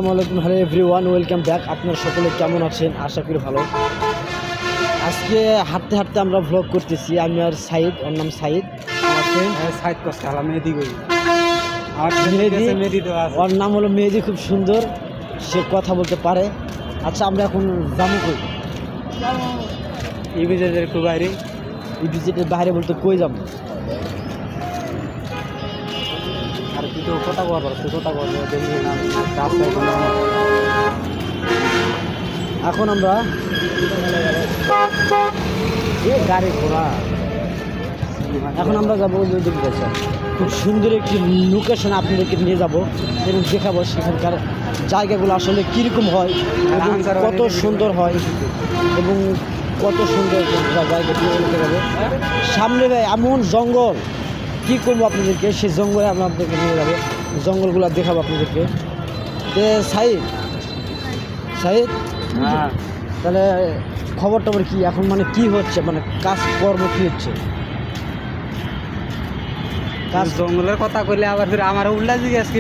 আসসালামু আলাইকুম, hello everyone, welcome back. আপনারা সকলে কেমন আছেন? আশা করি ভালো। আজকে হাঁটতে হাঁটতে আমরা ভ্লগ করতেছি। আমি আর সাইদ, ওর নাম সাইদ। সাইড করতে হলাম মেহেদি করি মেহেদি, মেহেদি তো আছে। ওর নাম হলো মেহেদি, খুব সুন্দর, সে কথা বলতে পারে। আচ্ছা, আমরা এখন যাবো কই? ইভিজের একটু বাইরে ভিজিটের বাইরে বলতে কই যাবো? আর তুই তো কথা বলবো তুই কথা বলবো দেখি না এখন আমরা গাড়ি ঘোড়া, এখন আমরা যাবো ওই দিকে গেছে। খুব সুন্দর একটি লোকেশন আপনাদেরকে নিয়ে যাব এবং দেখাবো সেখানকার জায়গাগুলো আসলে কীরকম হয় এবং কত সুন্দর হয় এবং কত সুন্দর জায়গাটি দেখাবো। সামনে ভাই এমন জঙ্গল, কী করবো আপনাদেরকে, সেই জঙ্গলে আমরা আপনাদেরকে নিয়ে যাবো, জঙ্গলগুলো দেখাবো আপনাদেরকে। সাইদ সাইদ হ্যাঁ তাহলে খবর টবর কি এখন, মানে কি হচ্ছে, মানে কাজকর্ম কী হচ্ছে? জঙ্গলের কথা কইলে আবার আমার উল্লা জিজ্ঞাসা